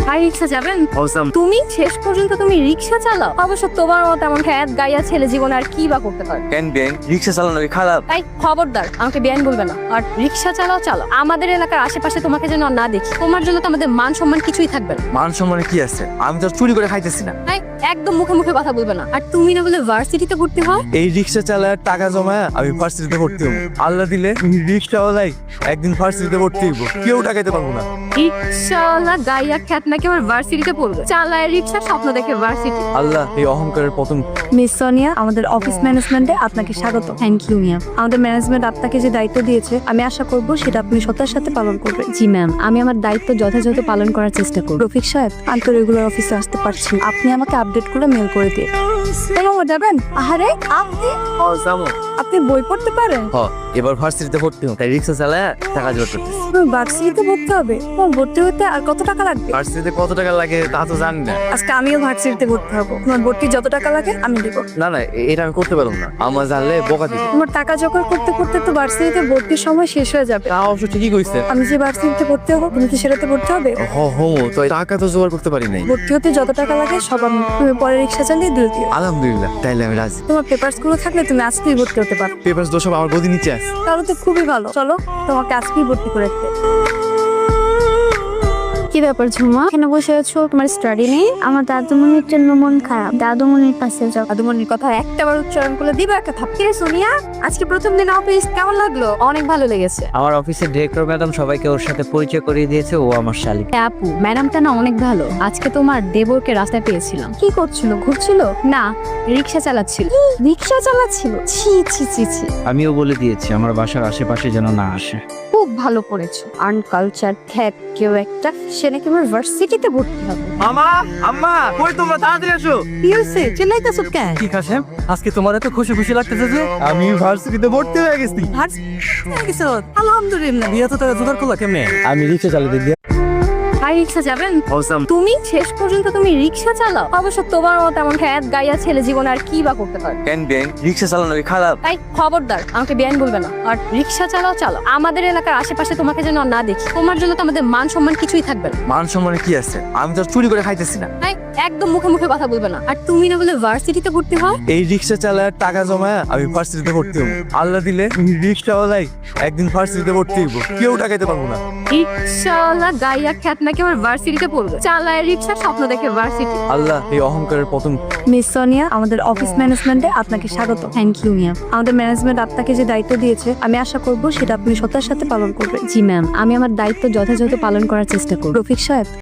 ভাই রিক্সা যাবেন? Awesome. তুমি শেষ পর্যন্ত তুমি রিক্সা চালাও? অবশ্য তোমার মতো এমন খ্যাত গাইয়া ছেলে জীবনে আর কি বা করতে পারে? কেন বেন রিক্সা চালানো কি খারাপ? তাই খবরদার আমাকে বেআইন বলবে না। আর রিক্সা চালাও চালাও, আমাদের এলাকার আশেপাশে তোমাকে যেন আর না দেখি। তোমার জন্য তো আমাদের মান সম্মান কিছুই থাকবে না। মান সম্মানে কি আছে? আমি তো চুরি করে খাইতেছি না। তাই একদম মুখে মুখে কথা বলবে না। আর তুমি না বলে ভার্সিটিতে ভর্তি হও? এই রিক্সা চালায় টাকা জমায় আমি ভার্সিটিতে ভর্তি হবো। আল্লাহ দিলে রিক্সাওয়ালাই একদিন ভার্সিটিতে ভর্তি হইব, কেউ টাকাইতে পারবো না। রিক্সাওয়ালা গাইয়া খ্যাত নাকি আমার ভার্সিটিতে পড়বে? চালায় রিক্সা, স্বপ্ন দেখে ভার্সিটি। আল্লাহ এই অহংকারের পতন। মিস সোনিয়া, আমাদের অফিস ম্যানেজমেন্টে আপনাকে স্বাগত। থ্যাংক ইউ মিয়া। আমাদের ম্যানেজমেন্ট আপনাকে যে দায়িত্ব দিয়েছে আমি আশা করব সেটা আপনি সততার সাথে পালন করবেন। জি ম্যাম, আমি আমার দায়িত্ব যথাযথ পালন করার চেষ্টা করব। রফিক সাহেব, আমি তো রেগুলার অফিসে আসতে পারছি, আপনি আমাকে আপডেট করে মেল করে দিয়ে। কোনো যাবেন? আহারে আপনি আপনি বই পড়তে পারেন? এবার ভার্সিটিতে ভর্তি হবো, তাই রিক্সা চালায় টাকা জোগাড় করতেছি। ভার্সিটিতে ভর্তি হবে? ভর্তি হতে আর কত টাকা লাগবে? ভার্সিটিতে কত টাকা লাগে তা তো জানি না। আজকে আমিও ভার্সিটিতে ভর্তি হবো, তোমার ভর্তি যত টাকা লাগে আমি দেবো। না না, এটা আমি করতে পারবো না, আমার জানলে বোকা দিবে। তোমার টাকা জোগাড় করতে করতে তো ভার্সিটিতে ভর্তির সময় শেষ হয়ে যাবে। তা অবশ্য ঠিকই কইছে। আমি যে ভার্সিটিতে ভর্তি হবো তুমি কি সেটাতে ভর্তি হবে? তো টাকা তো জোগাড় করতে পারি নাই। ভর্তি হতে যত টাকা লাগে সব আমি, তুমি পরে রিক্সা চালিয়ে দিয়ে দিও। আলহামদুলিল্লাহ, তাইলে আমি রাজি। তোমার পেপারস গুলো থাকলে তুমি আজকেই ভর্তি হতে পারো। পেপারস দোষ সব আমার গদি নিচে আছে। তাহলে তো খুবই ভালো, চলো তোমাকে আজকেই ভর্তি করে দিতে। কি ব্যাপার ঝুমা, এখানে বসে আছো? তোমার স্টাডি নেই? আমার দাদুমণির জন্য মন খারাপ, দাদুমণির কাছে যাও। দাদুমণির কথা একটাবার উচ্চারণ করলে দিবা একটা থাপ্পড়। সোনিয়া, আজকে প্রথম দিন অফিস কেমন লাগলো? অনেক ভালো লেগেছে। আমার অফিসের ডিরেক্টর ম্যাডাম সবাইকে ওর সাথে পরিচয় করিয়ে দিয়েছে, ও আমার শালিক। আপু, ম্যাডামটা না অনেক ভালো। আজকে তোমার দেবরকে রাস্তায় পেয়েছিলাম। কি করছিল? ঘুরছিল? না, রিক্সা চালাচ্ছিল। রিক্সা চালাচ্ছিল? ছি ছি ছি ছি। আমিও বলে দিয়েছি আমার বাসার আশেপাশে যেন না আসে। খুব ভালো করেছো। আনকালচার খ্যাত কেউ একটা, সে নাকি আমার ভার্সিটিতে ভর্তি হবে। মামা, আম্মা, কই তোমরা? তাড়াতাড়ি আসো। কি হয়েছে? চিল্লাইতেছো কেন? ঠিক আছে, আজকে তোমার এত খুশি খুশি লাগতেছে যে? আমি ভার্সিটিতে ভর্তি হয়ে গেছি। আলহামদুলিল্লাহ। বিয়ে তো তারা জোগাড় করলা কেমনে? আমি রিক্সা চালিয়ে দেখি। ভাই রিক্সা যাবেন? Awesome. তুমি শেষ পর্যন্ত তুমি রিক্সা চালাও? অবশ্য তোমার মতো এমন খ্যাত গাইয়া ছেলে জীবনে আর কি বা করতে পারে? কেন বেন রিক্সা চালানো কি খারাপ? তাই খবরদার আমাকে বেআইন বলবে না। আর রিক্সা চালাও চালাও, আমাদের এলাকার আশেপাশে তোমাকে যেন আর না দেখি। তোমার জন্য তো আমাদের মান সম্মান কিছুই থাকবে না। মান সম্মানে কি আছে? আমি তো চুরি করে খাইতেছি না। তাই একদম মুখে মুখে কথা বলবে না। আর তুমি না বলে ভার্সিটিতে ভর্তি হও? এই রিক্সা চালায় টাকা জমায় আমি ভার্সিটিতে ভর্তি হবো। আল্লাহ দিলে রিক্সাওয়ালাই একদিন ভার্সিটিতে ভর্তি হইব, কেউ টাকাইতে পারবো না। রিক্সাওয়ালা গাইয়া খ্যাত নাকি আমার ভার্সিটিতে পড়বে? চালায় রিক্সা, স্বপ্ন দেখে ভার্সিটি। আল্লাহ এই অহংকারের পতন। মিস সোনিয়া, আমাদের অফিস ম্যানেজমেন্টে আপনাকে স্বাগত। থ্যাংক ইউ মিয়া। আমাদের ম্যানেজমেন্ট আপনাকে যে দায়িত্ব দিয়েছে আমি আশা করব সেটা আপনি সততার সাথে পালন করবেন। জি ম্যাম, আমি আমার দায়িত্ব যথাযথ পালন করার চেষ্টা করব। রফিক সাহেব,